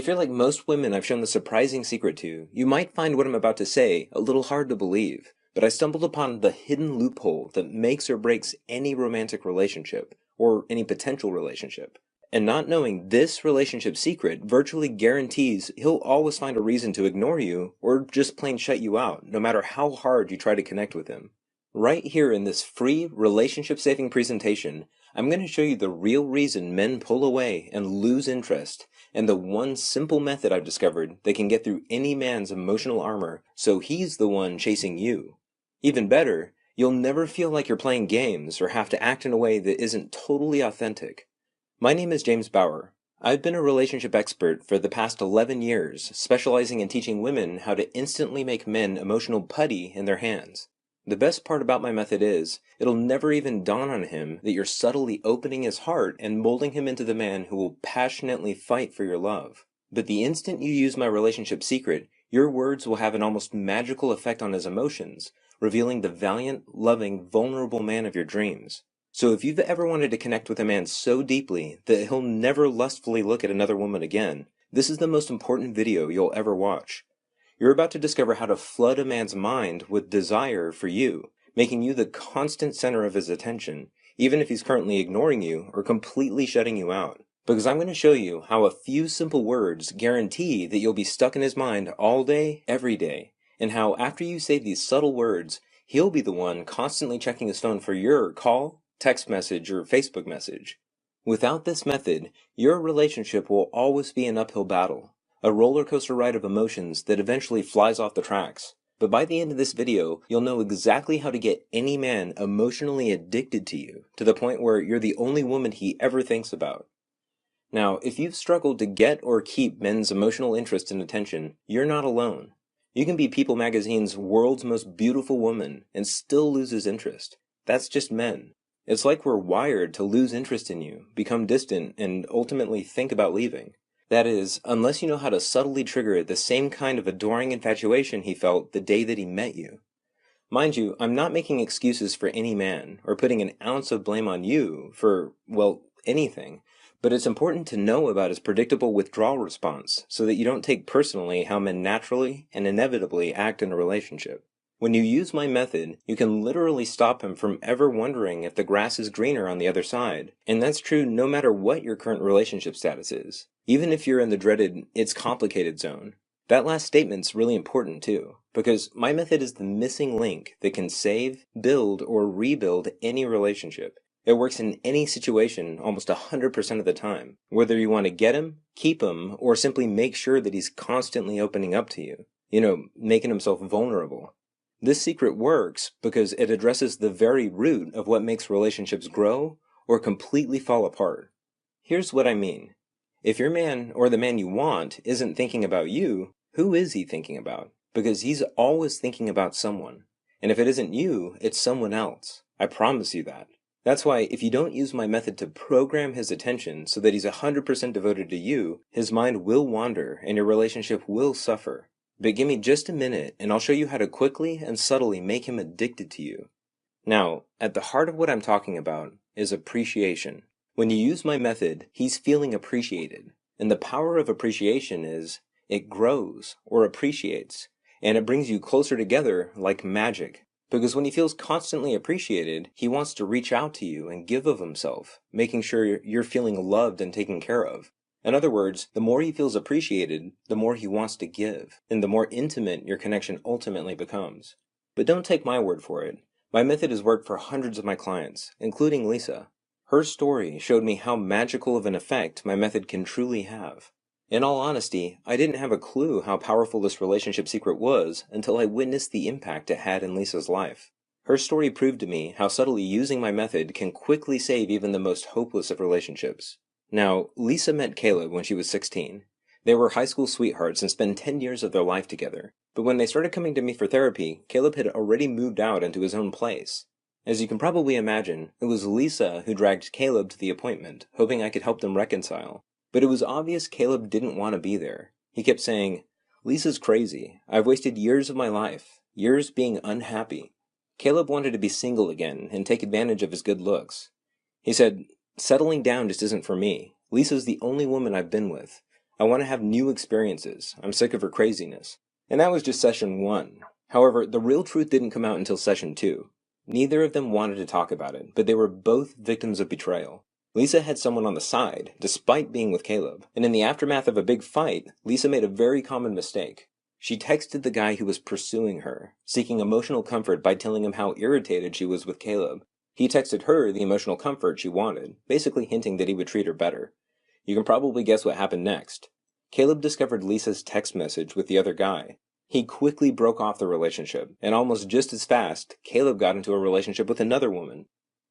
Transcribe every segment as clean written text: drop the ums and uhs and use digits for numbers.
If you're like most women I've shown the surprising secret to, you might find what I'm about to say a little hard to believe, but I stumbled upon the hidden loophole that makes or breaks any romantic relationship, or any potential relationship. And not knowing this relationship secret virtually guarantees he'll always find a reason to ignore you, or just plain shut you out, no matter how hard you try to connect with him. Right here in this free relationship-saving presentation, I'm going to show you the real reason men pull away and lose interest, and the one simple method I've discovered that can get through any man's emotional armor so he's the one chasing you. Even better, you'll never feel like you're playing games or have to act in a way that isn't totally authentic. My name is James Bauer. I've been a relationship expert for the past 11 years, specializing in teaching women how to instantly make men emotional putty in their hands. The best part about my method is, it'll never even dawn on him that you're subtly opening his heart and molding him into the man who will passionately fight for your love. But the instant you use my relationship secret, your words will have an almost magical effect on his emotions, revealing the valiant, loving, vulnerable man of your dreams. So if you've ever wanted to connect with a man so deeply that he'll never lustfully look at another woman again, this is the most important video you'll ever watch. You're about to discover how to flood a man's mind with desire for you, making you the constant center of his attention, even if he's currently ignoring you or completely shutting you out. Because I'm going to show you how a few simple words guarantee that you'll be stuck in his mind all day, every day, and how after you say these subtle words, he'll be the one constantly checking his phone for your call, text message, or Facebook message. Without this method, your relationship will always be an uphill battle. A roller coaster ride of emotions that eventually flies off the tracks. But by the end of this video, you'll know exactly how to get any man emotionally addicted to you, to the point where you're the only woman he ever thinks about. Now, if you've struggled to get or keep men's emotional interest and attention, you're not alone. You can be People magazine's world's most beautiful woman and still lose his interest. That's just men. It's like we're wired to lose interest in you, become distant, and ultimately think about leaving. That is, unless you know how to subtly trigger the same kind of adoring infatuation he felt the day that he met you. Mind you, I'm not making excuses for any man, or putting an ounce of blame on you for, well, anything, but it's important to know about his predictable withdrawal response so that you don't take personally how men naturally and inevitably act in a relationship. When you use my method, you can literally stop him from ever wondering if the grass is greener on the other side, and that's true no matter what your current relationship status is. Even if you're in the dreaded, it's complicated zone. That last statement's really important too, because my method is the missing link that can save, build, or rebuild any relationship. It works in any situation almost 100% of the time, whether you want to get him, keep him, or simply make sure that he's constantly opening up to you. Making himself vulnerable. This secret works because it addresses the very root of what makes relationships grow or completely fall apart. Here's what I mean. If your man, or the man you want, isn't thinking about you, who is he thinking about? Because he's always thinking about someone. And if it isn't you, it's someone else. I promise you that. That's why if you don't use my method to program his attention so that he's 100% devoted to you, his mind will wander and your relationship will suffer. But give me just a minute and I'll show you how to quickly and subtly make him addicted to you. Now, at the heart of what I'm talking about is appreciation. When you use my method, he's feeling appreciated. And the power of appreciation is, it grows or appreciates, and it brings you closer together like magic. Because when he feels constantly appreciated, he wants to reach out to you and give of himself, making sure you're feeling loved and taken care of. In other words, the more he feels appreciated, the more he wants to give, and the more intimate your connection ultimately becomes. But don't take my word for it. My method has worked for hundreds of my clients, including Lisa. Her story showed me how magical of an effect my method can truly have. In all honesty, I didn't have a clue how powerful this relationship secret was until I witnessed the impact it had in Lisa's life. Her story proved to me how subtly using my method can quickly save even the most hopeless of relationships. Now, Lisa met Caleb when she was 16. They were high school sweethearts and spent 10 years of their life together. But when they started coming to me for therapy, Caleb had already moved out into his own place. As you can probably imagine, it was Lisa who dragged Caleb to the appointment, hoping I could help them reconcile. But it was obvious Caleb didn't want to be there. He kept saying, "Lisa's crazy. I've wasted years of my life, years being unhappy." Caleb wanted to be single again and take advantage of his good looks. He said, "Settling down just isn't for me. Lisa's the only woman I've been with. I want to have new experiences. I'm sick of her craziness. And that was just session 1. However, the real truth didn't come out until session 2. Neither of them wanted to talk about it, but they were both victims of betrayal. Lisa had someone on the side, despite being with Caleb, and in the aftermath of a big fight, Lisa made a very common mistake. She texted the guy who was pursuing her, seeking emotional comfort by telling him how irritated she was with Caleb. He texted her the emotional comfort she wanted, basically hinting that he would treat her better. You can probably guess what happened next. Caleb discovered Lisa's text message with the other guy. He quickly broke off the relationship, and almost just as fast, Caleb got into a relationship with another woman.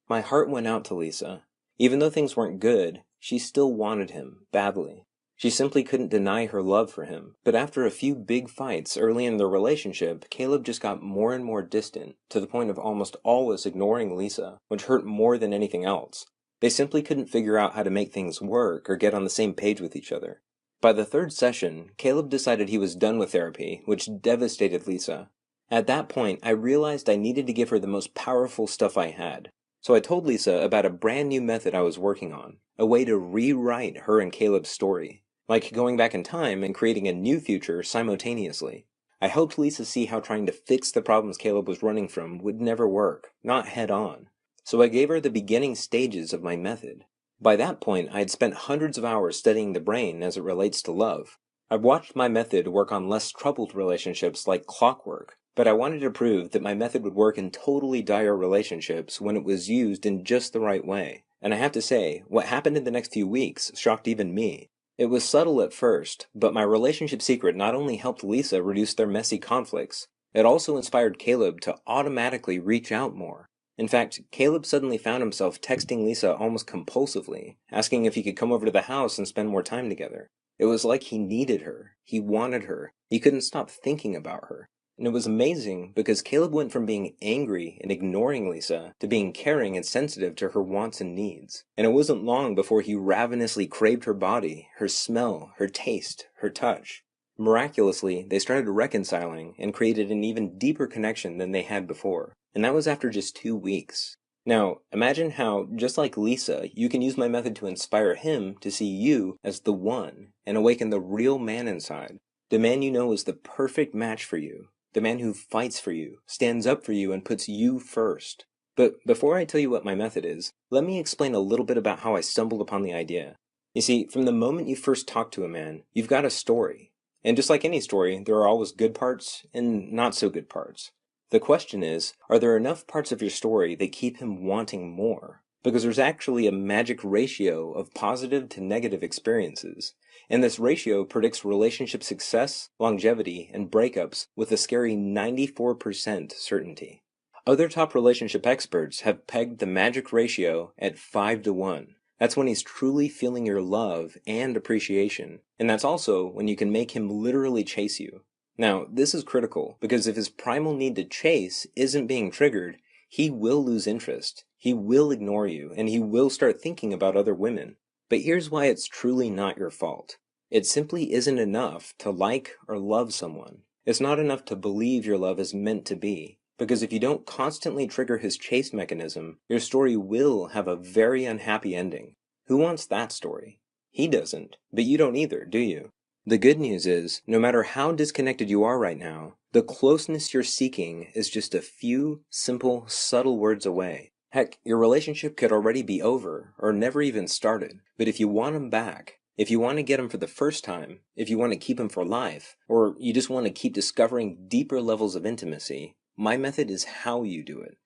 My heart went out to Lisa. Even though things weren't good, she still wanted him, badly. She simply couldn't deny her love for him. But after a few big fights early in their relationship, Caleb just got more and more distant, to the point of almost always ignoring Lisa, which hurt more than anything else. They simply couldn't figure out how to make things work or get on the same page with each other. By the 3rd session, Caleb decided he was done with therapy, which devastated Lisa. At that point, I realized I needed to give her the most powerful stuff I had. So I told Lisa about a brand new method I was working on, a way to rewrite her and Caleb's story, like going back in time and creating a new future simultaneously. I helped Lisa see how trying to fix the problems Caleb was running from would never work, not head on. So I gave her the beginning stages of my method. By that point, I had spent hundreds of hours studying the brain as it relates to love. I've watched my method work on less troubled relationships like clockwork, but I wanted to prove that my method would work in totally dire relationships when it was used in just the right way. And I have to say, what happened in the next few weeks shocked even me. It was subtle at first, but my relationship secret not only helped Lisa reduce their messy conflicts, it also inspired Caleb to automatically reach out more. In fact, Caleb suddenly found himself texting Lisa almost compulsively, asking if he could come over to the house and spend more time together. It was like he needed her. He wanted her. He couldn't stop thinking about her. And it was amazing because Caleb went from being angry and ignoring Lisa to being caring and sensitive to her wants and needs. And it wasn't long before he ravenously craved her body, her smell, her taste, her touch. Miraculously, they started reconciling and created an even deeper connection than they had before. And that was after just 2 weeks. Now, imagine how, just like Lisa, you can use my method to inspire him to see you as the one and awaken the real man inside. The man you know is the perfect match for you. The man who fights for you, stands up for you, and puts you first. But before I tell you what my method is, let me explain a little bit about how I stumbled upon the idea. You see, from the moment you first talk to a man, you've got a story. And just like any story, there are always good parts and not so good parts. The question is, are there enough parts of your story that keep him wanting more? Because there's actually a magic ratio of positive to negative experiences. And this ratio predicts relationship success, longevity, and breakups with a scary 94% certainty. Other top relationship experts have pegged the magic ratio at 5-to-1. That's when he's truly feeling your love and appreciation. And that's also when you can make him literally chase you. Now, this is critical because if his primal need to chase isn't being triggered, he will lose interest, he will ignore you, and he will start thinking about other women. But here's why it's truly not your fault. It simply isn't enough to like or love someone. It's not enough to believe your love is meant to be. Because if you don't constantly trigger his chase mechanism, your story will have a very unhappy ending. Who wants that story? He doesn't, but you don't either, do you? The good news is, no matter how disconnected you are right now, the closeness you're seeking is just a few simple, subtle words away. Heck, your relationship could already be over, or never even started. But if you want him back, if you want to get him for the first time, if you want to keep him for life, or you just want to keep discovering deeper levels of intimacy, my method is how you do it.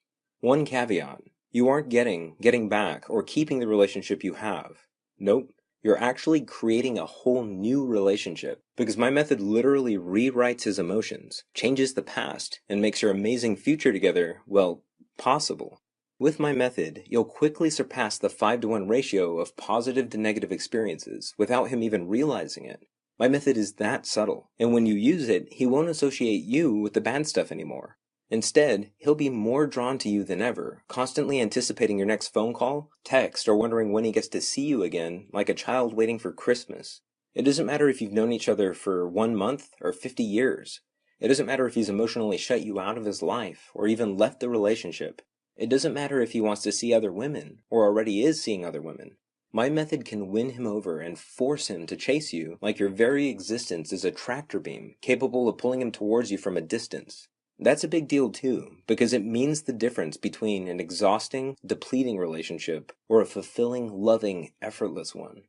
One caveat, you aren't getting back, or keeping the relationship you have. Nope. You're actually creating a whole new relationship, because my method literally rewrites his emotions, changes the past, and makes your amazing future together, well, possible. With my method, you'll quickly surpass the 5-to-1 ratio of positive to negative experiences without him even realizing it. My method is that subtle, and when you use it, he won't associate you with the bad stuff anymore. Instead, he'll be more drawn to you than ever, constantly anticipating your next phone call, text, or wondering when he gets to see you again, like a child waiting for Christmas. It doesn't matter if you've known each other for 1 month or 50 years. It doesn't matter if he's emotionally shut you out of his life, or even left the relationship. It doesn't matter if he wants to see other women, or already is seeing other women. My method can win him over and force him to chase you like your very existence is a tractor beam capable of pulling him towards you from a distance. That's a big deal too, because it means the difference between an exhausting, depleting relationship or a fulfilling, loving, effortless one.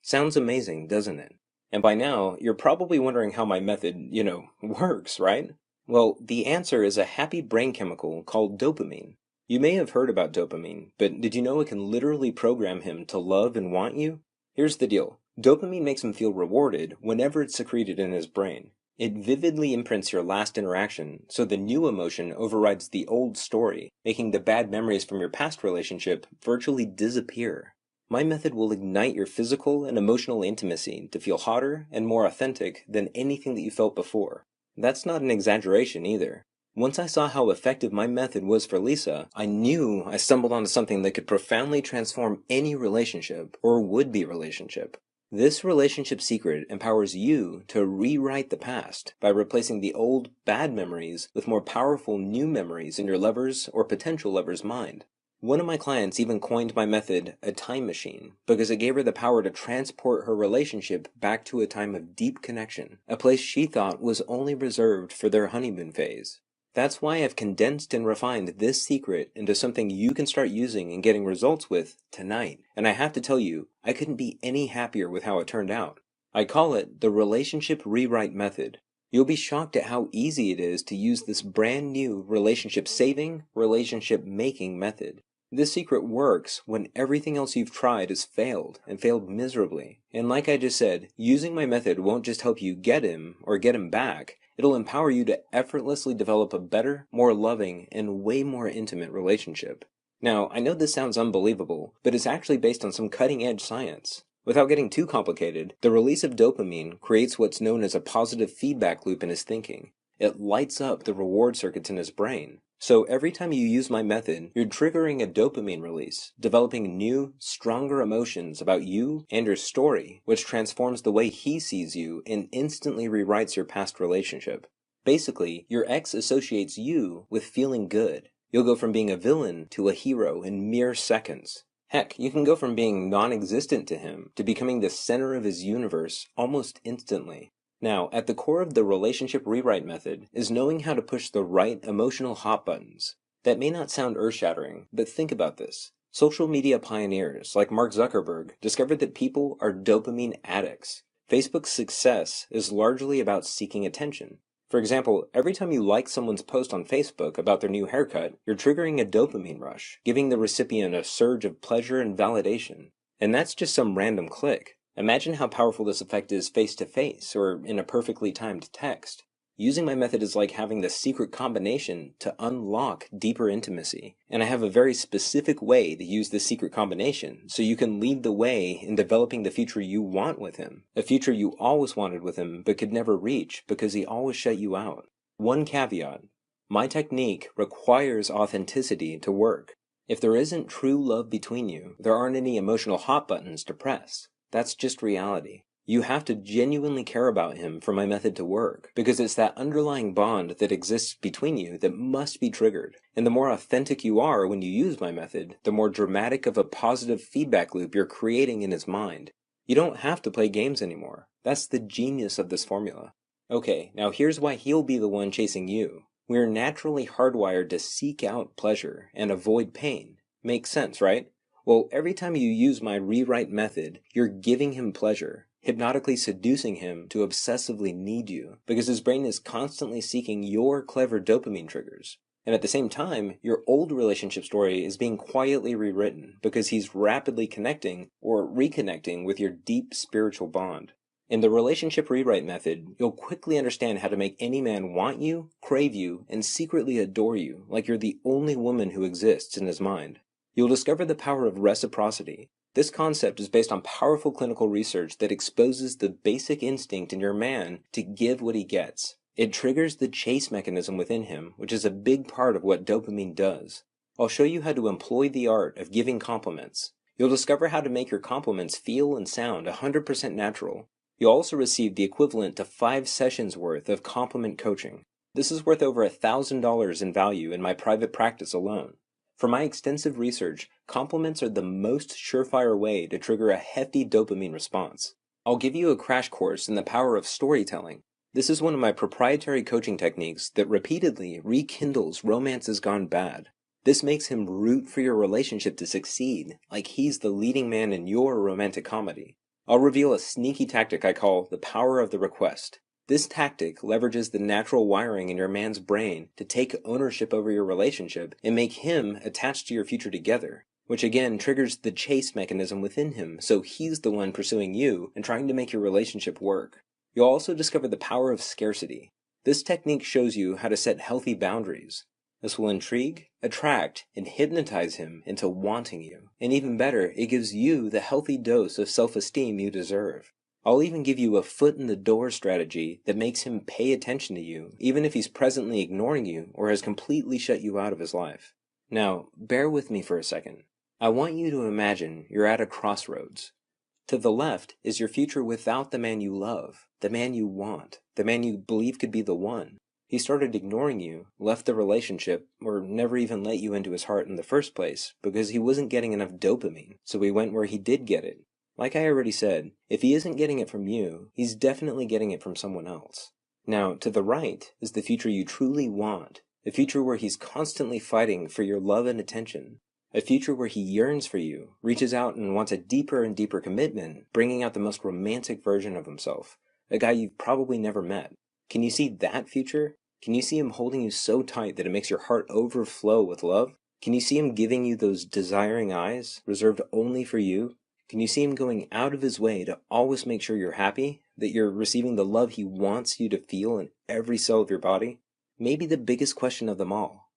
Sounds amazing, doesn't it? And by now, you're probably wondering how my method, works, right? Well, the answer is a happy brain chemical called dopamine. You may have heard about dopamine, but did you know it can literally program him to love and want you? Here's the deal. Dopamine makes him feel rewarded whenever it's secreted in his brain. It vividly imprints your last interaction, so the new emotion overrides the old story, making the bad memories from your past relationship virtually disappear. My method will ignite your physical and emotional intimacy to feel hotter and more authentic than anything that you felt before. That's not an exaggeration either. Once I saw how effective my method was for Lisa, I knew I stumbled onto something that could profoundly transform any relationship or would-be relationship. This relationship secret empowers you to rewrite the past by replacing the old bad memories with more powerful new memories in your lover's or potential lover's mind. One of my clients even coined my method a time machine because it gave her the power to transport her relationship back to a time of deep connection, a place she thought was only reserved for their honeymoon phase. That's why I've condensed and refined this secret into something you can start using and getting results with tonight. And I have to tell you, I couldn't be any happier with how it turned out. I call it the Relationship Rewrite Method. You'll be shocked at how easy it is to use this brand new relationship saving, relationship making method. This secret works when everything else you've tried has failed, and failed miserably. And like I just said, using my method won't just help you get him or get him back, it'll empower you to effortlessly develop a better, more loving, and way more intimate relationship. Now, I know this sounds unbelievable, but it's actually based on some cutting-edge science. Without getting too complicated, the release of dopamine creates what's known as a positive feedback loop in his thinking. It lights up the reward circuits in his brain. So every time you use my method, you're triggering a dopamine release, developing new, stronger emotions about you and your story, which transforms the way he sees you and instantly rewrites your past relationship. Basically, your ex associates you with feeling good. You'll go from being a villain to a hero in mere seconds. Heck, you can go from being non-existent to him to becoming the center of his universe almost instantly. Now, at the core of the relationship rewrite method is knowing how to push the right emotional hot buttons. That may not sound earth-shattering, but think about this. Social media pioneers like Mark Zuckerberg discovered that people are dopamine addicts. Facebook's success is largely about seeking attention. For example, every time you like someone's post on Facebook about their new haircut, you're triggering a dopamine rush, giving the recipient a surge of pleasure and validation. And that's just some random click. Imagine how powerful this effect is face-to-face or in a perfectly timed text. Using my method is like having the secret combination to unlock deeper intimacy. And I have a very specific way to use this secret combination so you can lead the way in developing the future you want with him. A future you always wanted with him but could never reach because he always shut you out. One caveat. My technique requires authenticity to work. If there isn't true love between you, there aren't any emotional hot buttons to press. That's just reality. You have to genuinely care about him for my method to work, because it's that underlying bond that exists between you that must be triggered. And the more authentic you are when you use my method, the more dramatic of a positive feedback loop you're creating in his mind. You don't have to play games anymore. That's the genius of this formula. Okay, now here's why he'll be the one chasing you. We're naturally hardwired to seek out pleasure and avoid pain. Makes sense, right? Well, every time you use my rewrite method, you're giving him pleasure, hypnotically seducing him to obsessively need you, because his brain is constantly seeking your clever dopamine triggers. And at the same time, your old relationship story is being quietly rewritten, because he's rapidly connecting or reconnecting with your deep spiritual bond. In the relationship rewrite method, you'll quickly understand how to make any man want you, crave you, and secretly adore you, like you're the only woman who exists in his mind. You'll discover the power of reciprocity. This concept is based on powerful clinical research that exposes the basic instinct in your man to give what he gets. It triggers the chase mechanism within him, which is a big part of what dopamine does. I'll show you how to employ the art of giving compliments. You'll discover how to make your compliments feel and sound 100% natural. You'll also receive the equivalent to 5 sessions worth of compliment coaching. This is worth over $1,000 in value in my private practice alone. From my extensive research, compliments are the most surefire way to trigger a hefty dopamine response. I'll give you a crash course in the power of storytelling. This is one of my proprietary coaching techniques that repeatedly rekindles romances gone bad. This makes him root for your relationship to succeed, like he's the leading man in your romantic comedy. I'll reveal a sneaky tactic I call the power of the request. This tactic leverages the natural wiring in your man's brain to take ownership over your relationship and make him attached to your future together, which again triggers the chase mechanism within him, so he's the one pursuing you and trying to make your relationship work. You'll also discover the power of scarcity. This technique shows you how to set healthy boundaries. This will intrigue, attract, and hypnotize him into wanting you. And even better, it gives you the healthy dose of self-esteem you deserve. I'll even give you a foot-in-the-door strategy that makes him pay attention to you, even if he's presently ignoring you or has completely shut you out of his life. Now, bear with me for a second. I want you to imagine you're at a crossroads. To the left is your future without the man you love, the man you want, the man you believe could be the one. He started ignoring you, left the relationship, or never even let you into his heart in the first place because he wasn't getting enough dopamine, so he went where he did get it. Like I already said, if he isn't getting it from you, he's definitely getting it from someone else. Now, to the right is the future you truly want, a future where he's constantly fighting for your love and attention, a future where he yearns for you, reaches out and wants a deeper and deeper commitment, bringing out the most romantic version of himself, a guy you've probably never met. Can you see that future? Can you see him holding you so tight that it makes your heart overflow with love? Can you see him giving you those desiring eyes, reserved only for you? Can you see him going out of his way to always make sure you're happy, that you're receiving the love he wants you to feel in every cell of your body? Maybe the biggest question of them all.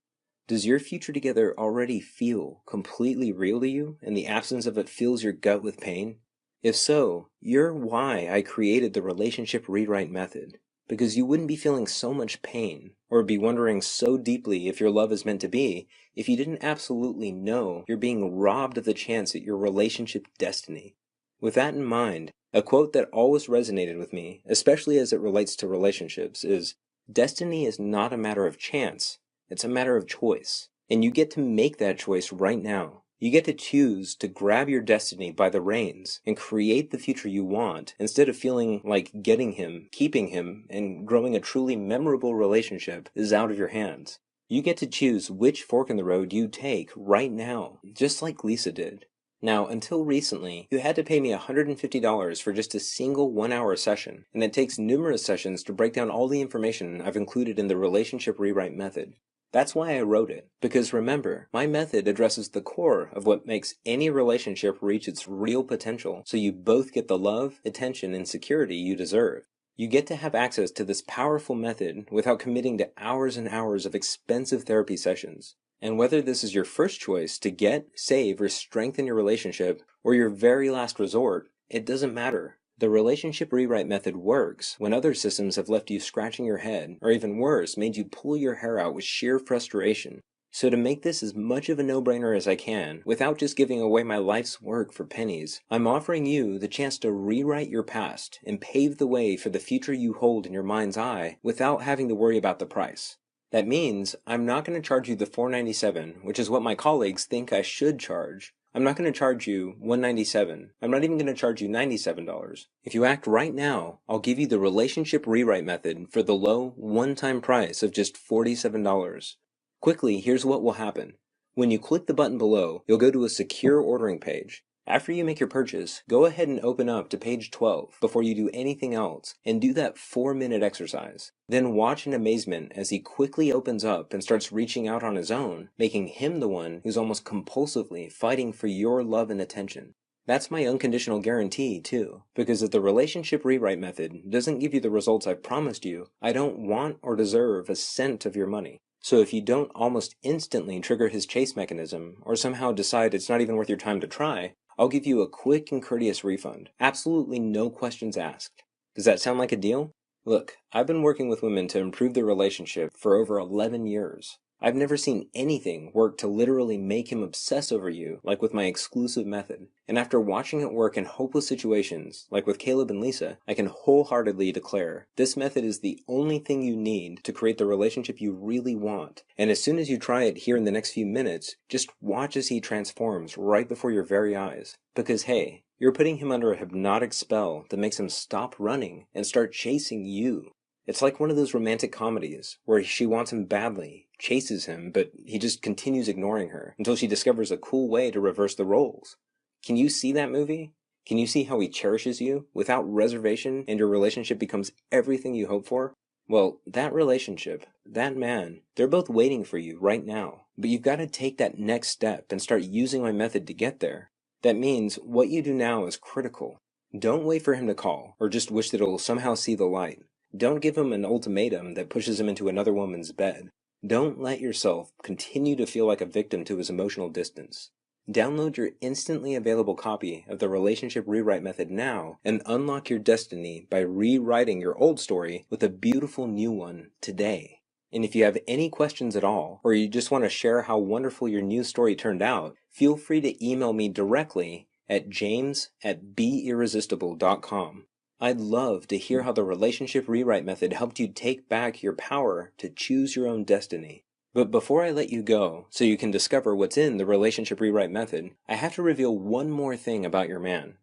Does your future together already feel completely real to you, and the absence of it fills your gut with pain? If so, you're why I created the relationship rewrite method. Because you wouldn't be feeling so much pain, or be wondering so deeply if your love is meant to be, if you didn't absolutely know you're being robbed of the chance at your relationship destiny. With that in mind, a quote that always resonated with me, especially as it relates to relationships, is, "Destiny is not a matter of chance, it's a matter of choice. And you get to make that choice right now. You get to choose to grab your destiny by the reins and create the future you want instead of feeling like getting him, keeping him, and growing a truly memorable relationship is out of your hands. You get to choose which fork in the road you take right now, just like Lisa did. Now, until recently, you had to pay me $150 for just a single 1-hour session, and it takes numerous sessions to break down all the information I've included in the relationship rewrite method. That's why I wrote it, because remember, my method addresses the core of what makes any relationship reach its real potential, so you both get the love, attention, and security you deserve. You get to have access to this powerful method without committing to hours and hours of expensive therapy sessions. And whether this is your first choice to get, save, or strengthen your relationship, or your very last resort, it doesn't matter. The relationship rewrite method works when other systems have left you scratching your head, or even worse, made you pull your hair out with sheer frustration. So to make this as much of a no-brainer as I can, without just giving away my life's work for pennies, I'm offering you the chance to rewrite your past and pave the way for the future you hold in your mind's eye without having to worry about the price. That means I'm not going to charge you the $497, which is what my colleagues think I should charge. I'm not going to charge you $197. I'm not even going to charge you $97. If you act right now, I'll give you the relationship rewrite method for the low, one-time price of just $47. Quickly, here's what will happen. When you click the button below, you'll go to a secure ordering page. After you make your purchase, go ahead and open up to page 12 before you do anything else and do that 4-minute exercise. Then watch in amazement as he quickly opens up and starts reaching out on his own, making him the one who's almost compulsively fighting for your love and attention. That's my unconditional guarantee, too, because if the relationship rewrite method doesn't give you the results I've promised you, I don't want or deserve a cent of your money. So if you don't almost instantly trigger his chase mechanism, or somehow decide it's not even worth your time to try, I'll give you a quick and courteous refund. Absolutely no questions asked. Does that sound like a deal? Look, I've been working with women to improve their relationship for over 11 years. I've never seen anything work to literally make him obsess over you like with my exclusive method. And after watching it work in hopeless situations, like with Caleb and Lisa, I can wholeheartedly declare this method is the only thing you need to create the relationship you really want. And as soon as you try it here in the next few minutes, just watch as he transforms right before your very eyes. Because hey, you're putting him under a hypnotic spell that makes him stop running and start chasing you. It's like one of those romantic comedies where she wants him badly, chases him, but he just continues ignoring her until she discovers a cool way to reverse the roles. Can you see that movie? Can you see how he cherishes you without reservation and your relationship becomes everything you hope for? Well, that relationship, that man, they're both waiting for you right now. But you've got to take that next step and start using my method to get there. That means what you do now is critical. Don't wait for him to call or just wish that it'll somehow see the light. Don't give him an ultimatum that pushes him into another woman's bed. Don't let yourself continue to feel like a victim to his emotional distance. Download your instantly available copy of the Relationship Rewrite Method now and unlock your destiny by rewriting your old story with a beautiful new one today. And if you have any questions at all, or you just want to share how wonderful your new story turned out, feel free to email me directly at james@beirresistible.com. I'd love to hear how the Relationship Rewrite Method helped you take back your power to choose your own destiny. But before I let you go, so you can discover what's in the Relationship Rewrite Method, I have to reveal one more thing about your man.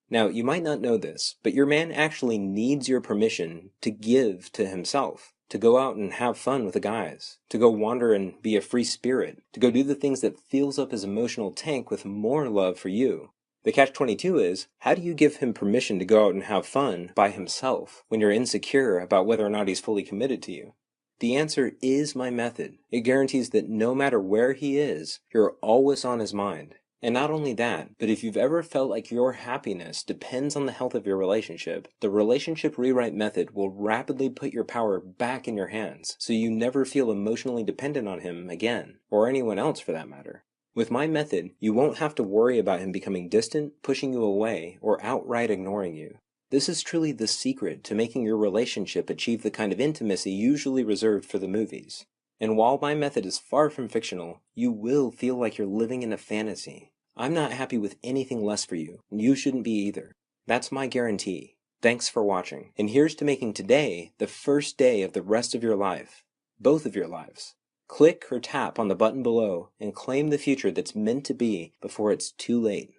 Now, you might not know this, but your man actually needs your permission to give to himself, to go out and have fun with the guys, to go wander and be a free spirit, to go do the things that fills up his emotional tank with more love for you. The catch-22 is, how do you give him permission to go out and have fun by himself when you're insecure about whether or not he's fully committed to you? The answer is my method. It guarantees that no matter where he is, you're always on his mind. And not only that, but if you've ever felt like your happiness depends on the health of your relationship, the Relationship Rewrite Method will rapidly put your power back in your hands so you never feel emotionally dependent on him again, or anyone else for that matter. With my method, you won't have to worry about him becoming distant, pushing you away, or outright ignoring you. This is truly the secret to making your relationship achieve the kind of intimacy usually reserved for the movies. And while my method is far from fictional, you will feel like you're living in a fantasy. I'm not happy with anything less for you, and you shouldn't be either. That's my guarantee. Thanks for watching. And here's to making today the first day of the rest of your life. Both of your lives. Click or tap on the button below and claim the future that's meant to be before it's too late.